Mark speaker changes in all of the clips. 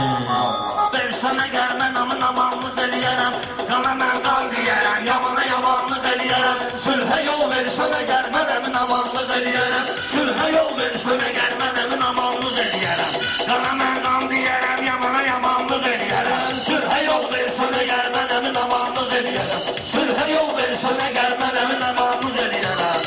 Speaker 1: Versene gelmen amın amanlık eliyerem. Kana ben kan diyerem, yamana yamanlık eliyerem. Sülhe yol versene gelmen emin amanlık eliyerem. Sülhe yol versene gelmen emin amanlık eliyerem. Kana ben kan diyerem, yamana yamanlık eliyerem. Sülhe yol versene gelmen emin amanlık eliyerem. Sülhe yol versene gelmen emin amanlık eliyerem.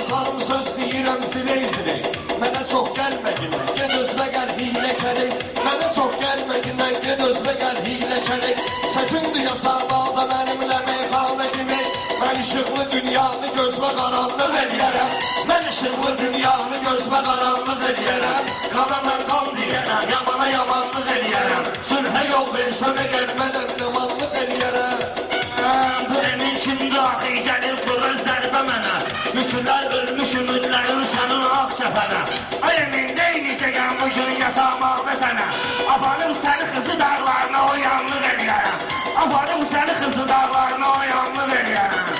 Speaker 2: Sanım söz deyirəm ziley-ziley. Mənə çox gəlməginən, ged özünə gəl hiylə kələk. Mənə çox gəlməginən, ged özünə gəl hiylə kələk. Çətindir yasaqlarda mənimlə meyxanə demək. Mən işıqlı dünyanı gözvə qaranlıq eləyərəm. Mən işıqlı dünyanı gözvə qaranlıq eləyərəm. Qana mən qan deyərəm, yamana yamanlıq eləyərəm. Sülhə yol versənə gəlmənəm, yamanlıq eləyərəm.
Speaker 1: Bu emin kimdir axı gəlir bu özlərbə mənə. Müşürlər ölmüş ümidlərin sənin ağ çəpənə. Ay emin deyniyəcəkəm bugün yasamaqda sənə. Aparım səni xızı dağlarına o yanlıq eləyərəm. Aparım səni xızı dağlarına o yanlıq eləyərəm.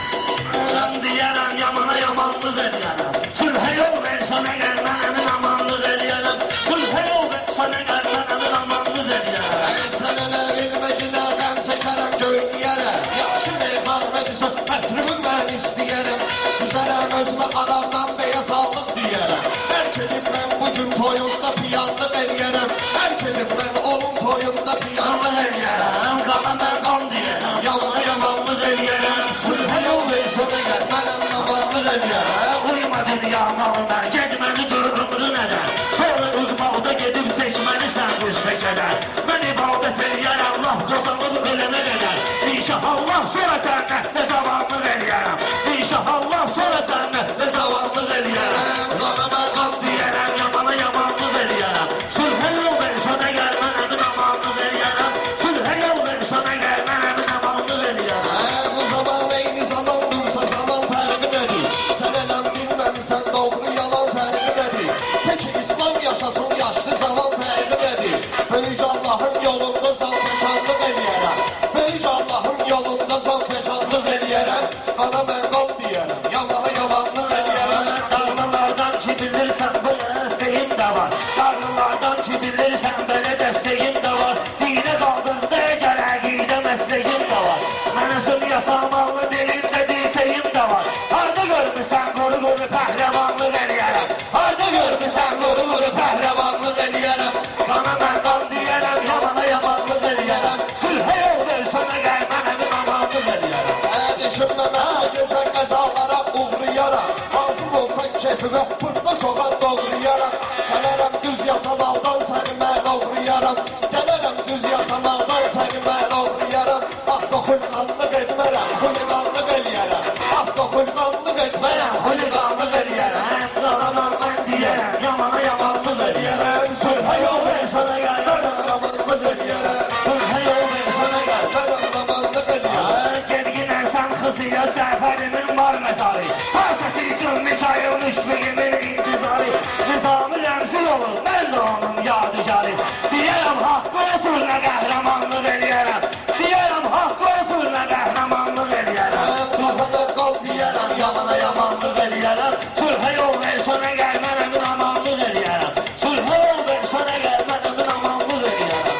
Speaker 1: Mən deyərəm yamana yamanlıq eləyərəm. Sülhə yol versənə gəlmən əmin amanlıq eləyərəm. Sülhə yol versənə gəlmən əmin amanlıq eləyərəm.
Speaker 2: Sən elə bilməginə qəm çəkərəm göynəyərəm. Yaxşı meyxanədirsən, hətrimi mən istəyərəm. Süzərəm özümə arabdan beyaz sağlıq deyərəm. Bəlkə edib mən bugün toyunda piyanlıq eləyərəm. Bəlkə edib mən onun toyunda piyanlıq eləyərəm.
Speaker 1: Qana mən qan deyərəm,
Speaker 2: yamana yamanlıq eləyərəm. Sülhə yol versənə gəl, mənəm yamanlıq eləyərəm.
Speaker 1: Uyma dünyamağına, gedməni dur ömrün ədər. Sonra ıqmaqda gedib seçməlisən qüz çəkədər. Mən ibadət eləyərəm, laf qazanıb ölənə qədər. İnşallah sonra sənnətdə zamanlıq eləyərəm. İnşallah sonra sənnətdə zamanlıq eləyərəm.
Speaker 2: Qana mən qan
Speaker 1: Deyərəm, yamana yamanlıq eləyərəm. Sülhə yol versənə gəlmən əmin amanlıq eləyərəm. Sülhə yol versənə gəlmən əmin amanlıq eləyərəm.
Speaker 2: Bu zaman eyni zaman dursa zaman fərqi nədir? Sən eləm bilməmisən doğru yalan fərqi nədir? Peki İslam yaşasın yaşlı zaman fərqi nədir? Böyük Allahın yolunda zanfəşanlıq eləyərəm. Böyük Allahın yolunda zanfəşanlıq eləyərəm. Qana mən qan deyərəm, yamana yamanlıq eləyərəm.
Speaker 1: Dağlılardan ki bilirsən belə dəstəyim də var. Dağlılardan ki bilirsən belə dəstəyim də var. Dinə qaldıqda əgər əqidə məsləyim də var. Mənə sön yasamaqlı dilində dilsəyim də var. Harda görmüsən quru-quru pəhləvanlıq eləyərəm. Harda görmüsən quru-quru pəhləvanlıq eləyərəm. Qana mən qan deyərəm, yamana yamanlıq eləyərəm. Sülhə yol versənə gəlmən əmin amanlıq eləyərəm.
Speaker 2: Düşünmə mənə gezən qəzalara uğrayaram. Lazım olsan keyfimə pırtla soğan doğrayaram. Gələrəm düz yasamaldan səni mən doğrayaram. Gələrəm düz yasamaldan səni mən doğrayaram. Ah da xulqanlıq etmərəm, xuliqanlıq eləyərəm. Ah da xulqanlıq etmərəm, xuliqanlıq eləyərəm.
Speaker 1: Qalaman qan deyərəm, yamana yamanlıq eləyərəm.
Speaker 2: Sülhə yol versənə gəl, mənəm yamanlıq eləyərəm.
Speaker 1: Sülhə yol versənə gəl,
Speaker 2: mənəm yamanlıq eləyərəm.
Speaker 1: Gedginən sən xızıya zəfərimin var məzarı. Har səsi üçün müçayılmış bilimin intizarı. Nizami rəmsil olur, mən də onun yadigarı. Deyərəm haqqı usuluna qəhrəmanlıq eləyərəm. Deyərəm haqqı usuluna qəhrəmanlıq eləyərəm.
Speaker 2: Sülhə mən qal deyərəm,
Speaker 1: Yamana yamanlıq eləyərəm. Sülhə yol versənə gəlmən əmin amanlıq eləyərəm. Sülhə yol versənə gəlmən əmin amanlıq eləyərəm.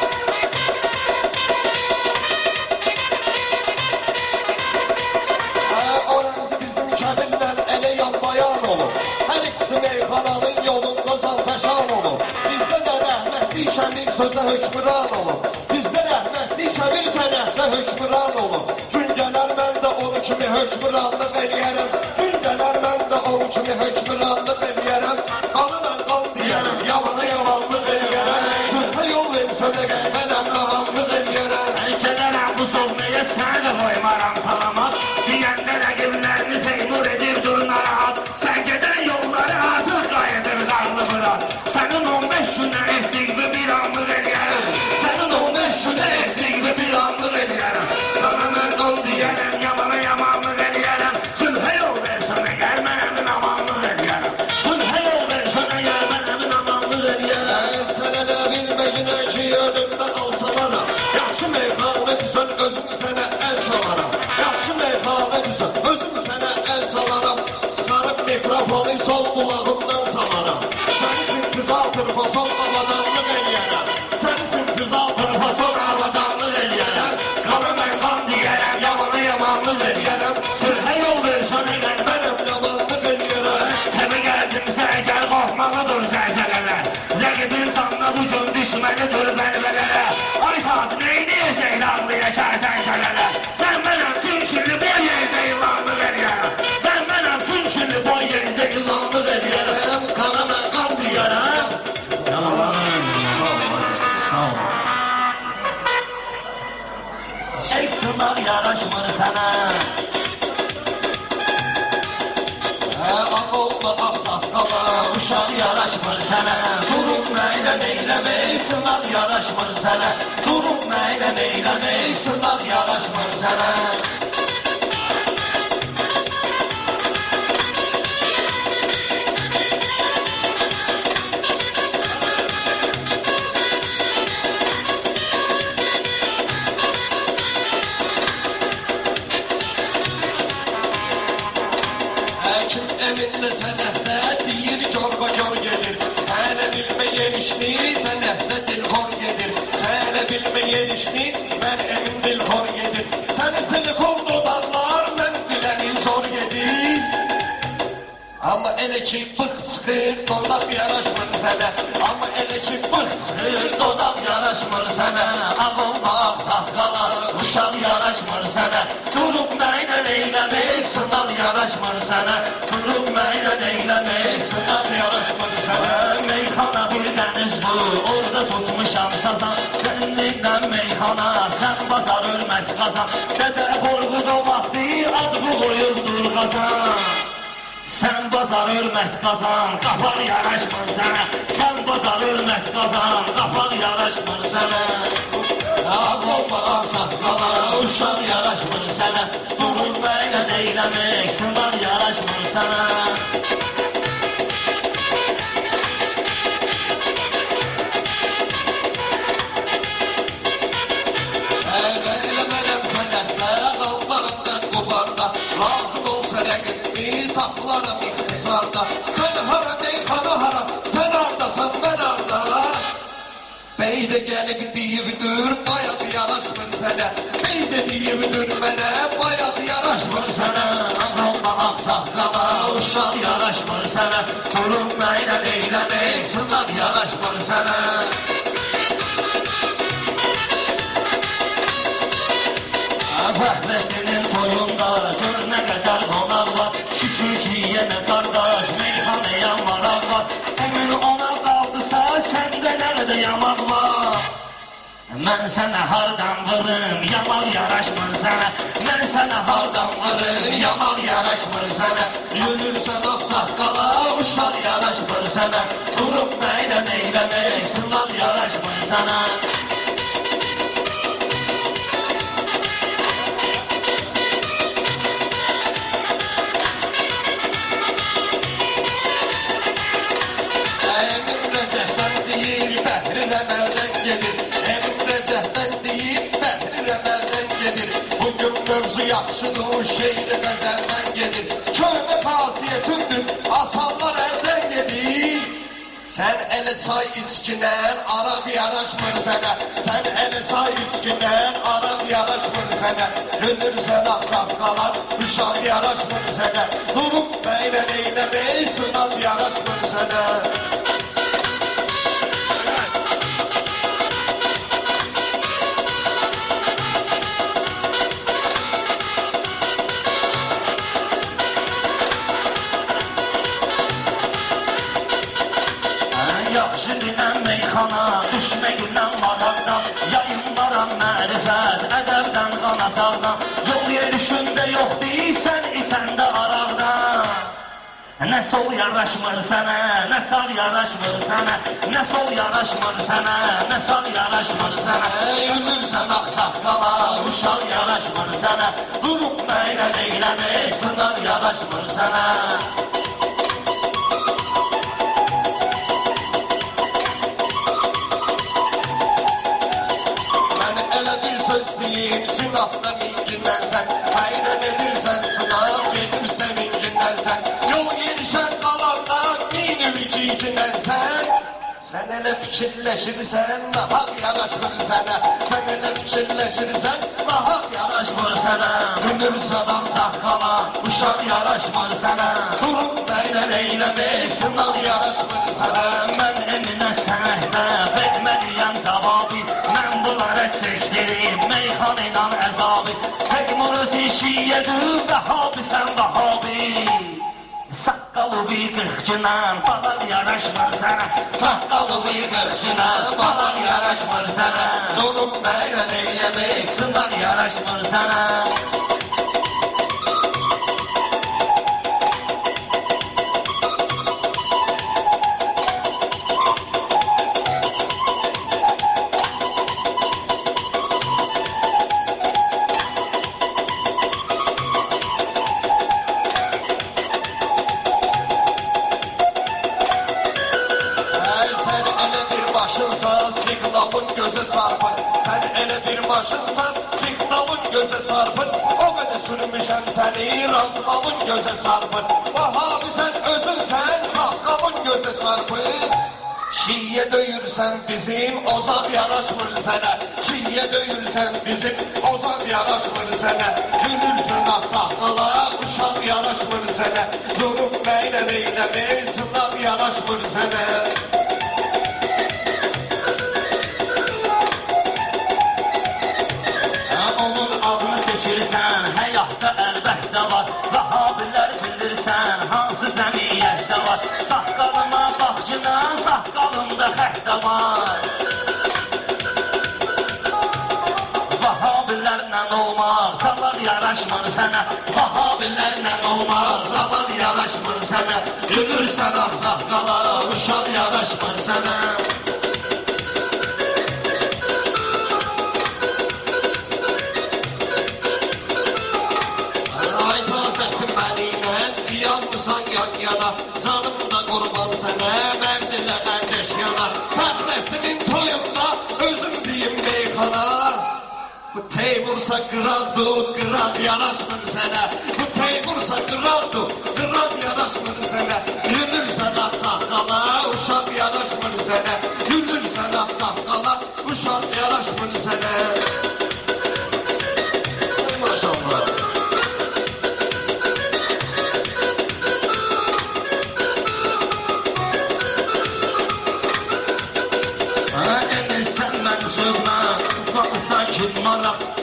Speaker 2: Oramızı bizim kəbirlə elə yanmayan olur. Hər ikisi meyxananın yolunda zanfəşan olur. Bizdə də rəhmətli kəbir sözə hökmüran olur. Bizdə rəhmətli kəbir sənətdə hökmüran olur. Gün gələr mən də onun kimi hökmüranlıq eləyərəm. Gün gələr mən də onun kimi hökmüranlıq eləyərəm. Qanı mən qan deyərəm, yamana yamanlıq eləyərəm. Sülhə yol versənə gəl, mənəm yamanlıq eləyərəm.
Speaker 1: Gələrəm bu soğmaya sənə də qoymaram salamat. Deyəndə rəqiblərini teymur edir dur narahat. Sən gedən yolları artıq qayıdır dağlı bırak. Sənin 15 günə etdiğini bir anlıq eləyərəm.
Speaker 2: Sənin 15 günə etdiğini bir anlıq eləyərəm.
Speaker 1: Qana mən qan deyərəm, yamana yamanlıq eləyərəm. Sülhə yol versənə gəlmən əmin amanlıq eləyərəm. Sülhə yol
Speaker 2: mikrofonu sol kulağımdan salaram. Səni sintizatır fason avadanlıq eləyərəm. Səni sintizatır fason avadanlıq eləyərəm.
Speaker 1: Qanı mən qan deyərəm, yamanı yamanlıq eləyərəm. Sülhə yol versən əgər
Speaker 2: Mənəm yamanlıq eləyərəm.
Speaker 1: Təbi gəldimsə əgər qorxmalıdır zəlzələlər. Rəqibin sanına bu gün düşməlidir bəlbələrə. Ay saz neyniyəcək ağlıya kərtənkələlər. Mənəm çünkili bu yerdə ilanlıq eləyərəm. Mənəm çünkili bu yerdə ilanlıq eləyərəm. Qanı mən qan deyərəm. Ey sınav yaraşmır sənə.
Speaker 2: Ağolma ağsaqqala,
Speaker 1: Uşaq yaraşmır sənə.
Speaker 2: durum məylən eyləmək,
Speaker 1: Sınav yaraşmır sənə.
Speaker 2: durum məylən eyləmək,
Speaker 1: Sınav yaraşmır sənə.
Speaker 2: Həkim əminlə sənətdə deyir görqa gör gedir. Sənə bilməyən işni, sənətdə dilxor gedir. Sənə bilməyən işni, mən əmin dilxor gedir. Səni silikon dodaqlar, mən bilənin zor gedir. Amma elə ki bıx çıxır, dodaq yaraşmır sənə. Amma elə ki bıx çıxır, dodaq yaraşmır sənə.
Speaker 1: Ağolma ağsaqqala, uşaq yaraşmır sənə. Durub mənə eyləmək, sınav yaraşmır sənə. Durub mənə eyləmək, sınav yaraşmır sənə. Meyxana bir dənizdir, orada tutmuşam sazan. Könlündən meyxana, sən bazar hörmət qazan. Dədə Qorqud o vaxtı adını qoyubdur qazan. Sən bazar hörmət qazan, qapaq yaraşmır sənə. Sən bazar hörmət qazan, qapaq yaraşmır sənə.
Speaker 2: Ağolma ağsaqqala,
Speaker 1: Uşaq yaraşmır sənə. Durub mənə eyləmək, sınav yaraşmır sənə.
Speaker 2: Eləmələm sənətlə, qallarımdan qubarda. Lazım olsa rəqibimi, saxlaram ixtisarda. Sən hara, meyxana hara, sən hardasan, mən harda. Bey də gəlib deyibdir, bayaq yaraşmır sənə. Bey də deyibdir mənə, bayaq yaraşmır sənə.
Speaker 1: Ağolma ağsaqqala, uşaq yaraşmır sənə. Durub mənə eyləmək, sınav yaraşmır sənə. Fəxrəddinin toyunda gör nə qədər qonaq var. Şükür ki yenə qardaş, meyxanəyə maraq var. Əmin ona qaldısa, səndə nədə yamaq var. Mən sənə hardan vırım, yamaq yaraşmır sənə. Mən sənə hardan vırım, yamaq yaraşmır sənə.
Speaker 2: Yönürsən ağsaqqala,
Speaker 1: Uşaq yaraşmır sənə. Durub mənə eyləmək, sınav yaraşmır sənə.
Speaker 2: əmin rəzəhdən deyir, bəhrin əməldən gedir. Əmin rəzəhdən deyir, bəhrin əməldən gedir. Bugün mövzu yaxşıdır, şeiri qəzəldən gedir. Köhnə xasiyyətindir, asanlar əldən gedir. Sən elə say iskinən, araq yaraşmır sənə. Sən elə say iskinən, araq yaraşmır sənə. Ölürsən ağsaqqalar, uşaq yaraşmır sənə. Durub mənə eyləmək, sınav yaraşmır sənə.
Speaker 1: Yaxşı dinən meyxana, düşməklə maraqdan. Yayınlaram mərifət, ədəbdən qanasaqdan. Yol yerişində yoxdur, sən isən də araqdan. Nə sol yaraşmır sənə, nə sağ yaraşmır sənə. Nə sol yaraşmır sənə, nə sağ yaraşmır sənə.
Speaker 2: Ölürsən ağsaqqala,
Speaker 1: Uşaq yaraşmır sənə. Durub mənə eyləmək, sınav yaraşmır sənə.
Speaker 2: mən elə bir söz deyim, sinafda minginlənsən. Həyrən edirsən, sınav gedirsən minginlənsən. Yol yerişən Gülücüyücündən Sən elə fikirləşirsən, nahaq yaraşmır sənə. Sən elə fikirləşirsən, nahaq yaraşmır sənə. Dönürsən ağ saqqala, uşaq yaraşmır sənə. Durub bəylə eyləmək, sınav yaraşmır sənə.
Speaker 1: Mən eminə sənətdə verməliyəm cavabı. Mən bunlara çəkdirim, meyxan inan əzabı. Tekmuruz işiyyədir, vəhabi sən vəhabi. Saqqalı bir qırxcınan, balan yaraşmır sənə.
Speaker 2: Saqqalı bir qırxcınan, balan yaraşmır sənə. Durub bəylə eyləmək,
Speaker 1: Sınav yaraşmır sənə.
Speaker 2: siqnalın gözə çarpır. Sən elə bir maşınsan, siqnalın gözə çarpır. O qədər sürmüşəm səni, razmalın gözə çarpır. Vahabi sən özünsən, saqqalın gözə çarpır. Şiyə döyürsən bizim, ozaq yaraşmır sənə. Şiyə döyürsən bizim, ozaq yaraşmır sənə. Gülürsən ağ saqqala, uşaq yaraşmır sənə. Durub məylə eyləmək, sınav yaraşmır sənə.
Speaker 1: Həyatda əlbəttə var, vəhabilər bilirsən, hansı zəmiyyətdə var. Saqqalıma baxcına, saqqalımda xəttə var. Vəhabilərlə olmaq, zalar yaraşmır sənə. Vəhabilərlə olmaq, zalar yaraşmır sənə. Gülürsən ağ saqqala, uşaq yaraşmır sənə.
Speaker 2: Yan yana, canım da qurban sənə, mərdilə əndeş yana. Fəxrəddinin toyunda özüm deyim meyxana. Bu Teymursa qıraqdır, qıraq yaraşmır sənə. Bu Teymursa qıraqdır, qıraq yaraşmır sənə. Gülürsən ağ saqqala, uşaq yaraşmır sənə. Gülürsən ağ saqqala, uşaq yaraşmır sənə. Maşallah.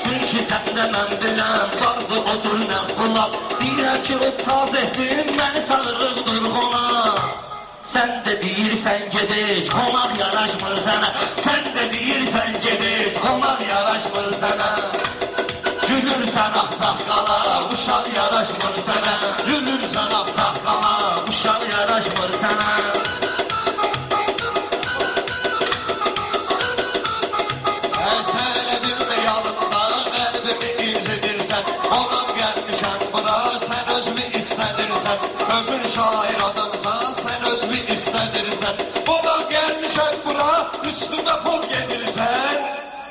Speaker 1: Çünki səndə mən biləm, vardı o zülmə qulaq. Deyirəm ki, o taz etdin, məni çağırır qırğona. Sən də deyirsən gedik, qonaq yaraşmır sənə. Sən də deyirsən gedik, qonaq yaraşmır sənə. Gülürsən ağ saqqala, uşaq yaraşmır sənə. Gülürsən ağ saqqala, uşaq yaraşmır sənə.
Speaker 2: Özün şair adamsan, sən özünü istədirsən. Ona gəlmişən bura, üstümə pol gedirsən.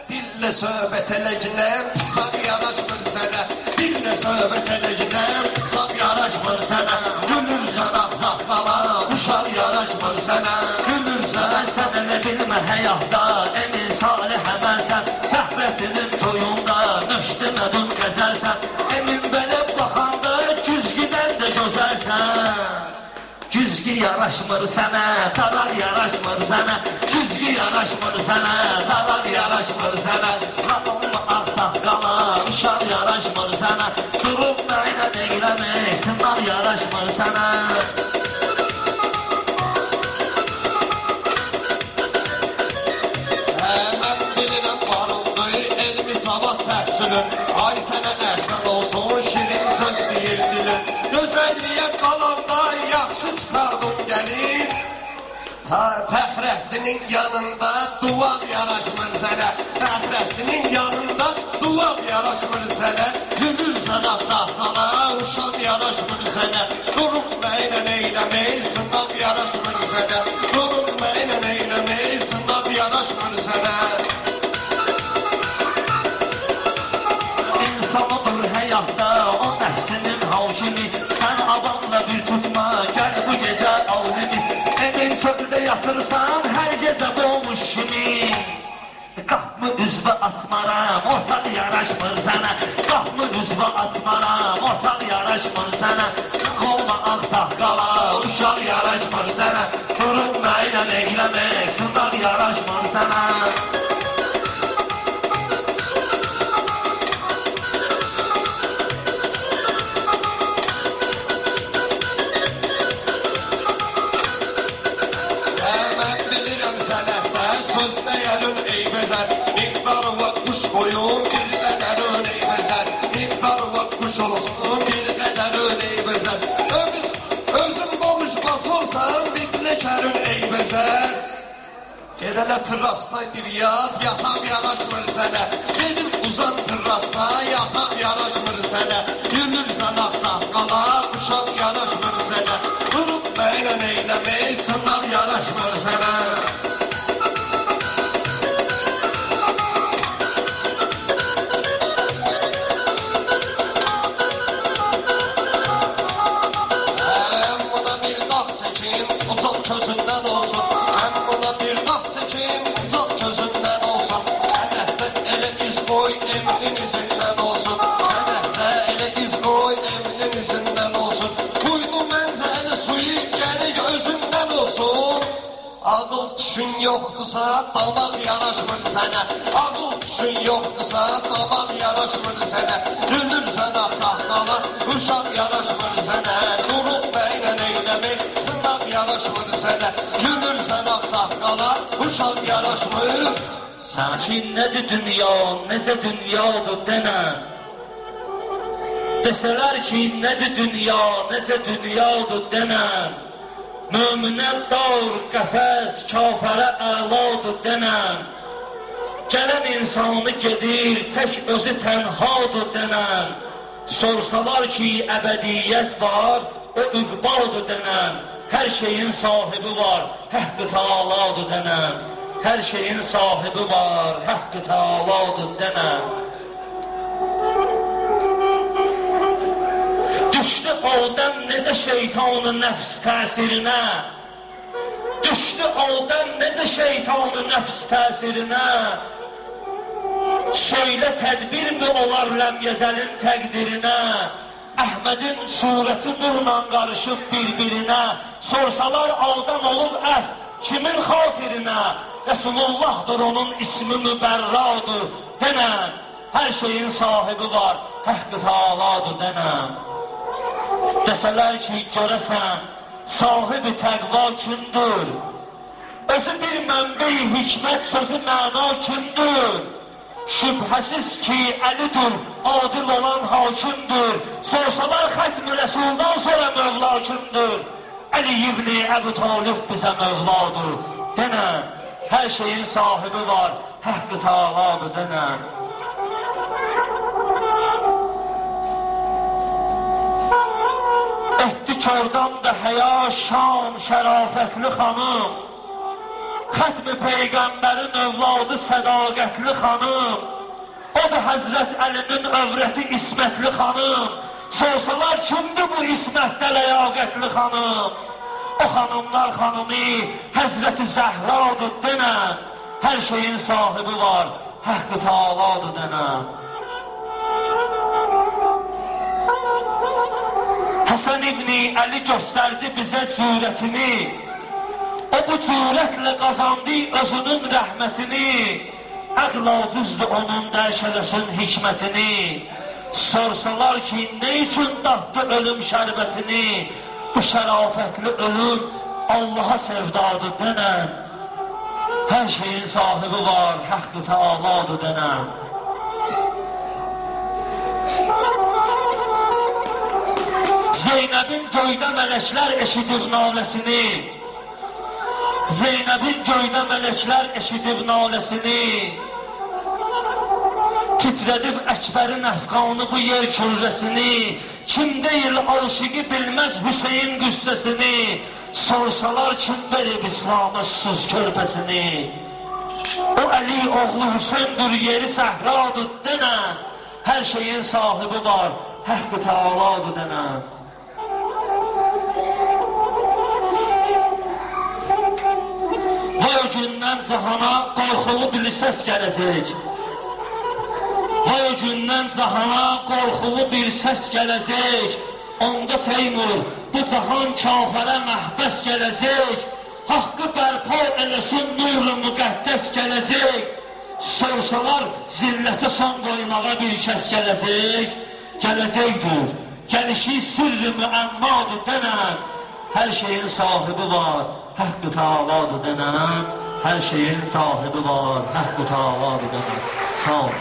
Speaker 2: Dillə söhbət eləginəm, pisaq yaraşmır sənə. Dillə söhbət eləginəm, pisaq yaraşmır sənə. Gülürsən ağ saqqala, uşaq yaraşmır sənə. Gülürsən
Speaker 1: sən elə bilmə həyatda, emin salih əməlsən. Fəxrəddinin toyunda, nöşdünədun qəzəlsən. Emin belə baxanda, güzgüdən də gözəlsən. Güzgü yaraşmır sənə, tarar yaraşmır sənə. Güzgü yaraşmır sənə, tarar yaraşmır sənə. Lafımı ağ saqqala, uşaq yaraşmır sənə. Durub məylə eyləmək, sınav yaraşmır sənə.
Speaker 2: Mən bilirəm varıldı, elmi sabah təhsilin. Ay sənə əhsən olsun, şirin söz deyir dilin. Gözəlliyə qalanda yaxşı çıxardın gəlin. Fəxrəddinin yanında duvaq yaraşmır sənə. Fəxrəddinin yanında duvaq yaraşmır sənə. Gülürsən ağ saqqala, uşaq yaraşmır sənə. Durub məylə eyləmək, sınav yaraşmır sənə. Durub məylə eyləmək, sınav yaraşmır sənə.
Speaker 1: İnsan odur həyatda, o nəfsinin hakimi. Sən avamla bir tutma, gəl bu gecə alimi. yatırsan hər gecə boğmuş kimi. Qapımı üzvə açmaram, otaq yaraşmır sənə. Qapımı üzvə açmaram, otaq yaraşmır sənə. Olma ağsaqqala, uşaq yaraşmır sənə. Durub mənlə eyləmək, sınaq yaraşmır sənə.
Speaker 2: İqbar və quş qoyun bir qədər öney bəzər. İqbar və quş olsun bir qədər öney bəzər. Özün qovuşmaz olsan bitlikərin ey bəzər. Gedələ tırrasda bir yat, yataq yanaşmır sənə. Gedib uzan tırrasda, yataq yanaşmır sənə. Yürürsən ağsaqqala, uşaq yanaşmır sənə. Durub mənlə eyləmək, sınaq yanaşmır sənə. Sözündən olsun, həm buna bir nat seçim, uzaq sözündən olsun. Sənətdə elə iz qoy, eminin izindən olsun. Sənətdə elə iz qoy, eminin izindən olsun. Quyunu mənzəli suyu gəlik özündən olsun. Ağıl düşün yoxdursa, damaq yanaşmır sənə. Ağıl düşün yoxdursa, damaq yanaşmır sənə. Gülürsən ağsaqqala, uşaq yanaşmır sənə. Durub mənlə eyləmək, sınaq yanaşmır sənə. Gülürsən ağsaqqala, uşaq yanaşmır.
Speaker 1: Sən ki, nədir dünya, necə dünyadır denən. Desələr ki, nədir dünya, necə dünyadır denən. Möminə dar, qəfəz, kafərə əladır denən. Gələn insanı gedir, tək özü tənhadır denən. Sorsalar ki, əbədiyyət var, o üqbaldır denən. Hər şeyin sahibi var, Həqqı Teala'dır denən. Hər şeyin sahibi var, Həqqı Teala'dır denən. Düşdü Adəm necə şeytanı nəfs təsirinə. Düşdü Adəm necə şeytanı nəfs təsirinə. Söylə tədbirmi olar Ləmyəzəlin təqdirinə. Əhmədin surəti nurla qarışıb bir-birinə. Sorsalar Adəm olub əf, kimin xatirinə. Rəsulullahdır onun ismi mübərradır denən. Hər şeyin sahibi var, Həqqı Teala'dır denən. Desələr ki, görəsən, sahibi təqva kimdir? Özü bir mənbə-i hikmət sözü məna kimdir? Şübhəsiz ki, Əlidir, adil olan hakimdir. Sorsalar xətm-i Rəsuldan sonra Mövla kimdir? Əli ibn-i Əbu Talib bizə Mövladır denən. Hər şeyin sahibi var, Həqqı Teala'dır denən. Etdi kördan da həya, şan, şərafətli xanım. Xətmi Peyğəmbərin övladı sədaqətli xanım. O da Həzrət Əlinin övrəti İsmətli xanım. Sorsalar kimdir bu İsmətdə ləyaqətli xanım? O xanımlar xanımı Həzrəti Zəhradır denən. Hər şeyin sahibi var, Həqqı Teala'dır denən. Həsən İbni Əli göstərdi bizə cürətini. O bu cürətlə qazandı özünün rəhmətini. Əqlacızdır onun dərk eləsin hikmətini. Sorsalar ki, nə üçün datdı ölüm şərbətini? Bu şərafətli ölüm Allaha sevdadır denən. Hər şeyin sahibi var, Həqqı Teala'dır denən. Zeynəbin göydə mələklər eşidir naləsini. Zeynəbin göydə mələklər eşidir naləsini. Titrədib Əkbərin əfqanı bu yer kürrəsini. Kim deyil aşıqı bilməz Hüseyin qüssəsini. Sorsalar kim verib İslam'a susuz körpəsini. O Əli oğlu Hüseyndir, yeri səhradır denən. Hər şeyin sahibi var, Həqqı Teala'dır denən. gündən cahana qorxulu bir səs gələcək. Vay o gündən cahana qorxulu bir səs gələcək. Onda Teymur bu cahan kafərə məhbəs gələcək. Haqqı bərpa eləsin nuru müqəddəs gələcək. Sorsalar zillətə son qoymağa bir kəs gələcək. Gələcəkdir, gəlişi sirri müəmmadır denən. Hər şeyin sahibi var, Haqqı Teala'dır denən. Hər şeyin sahibi var, Haqqı Teala'dır denən. Sağ ol.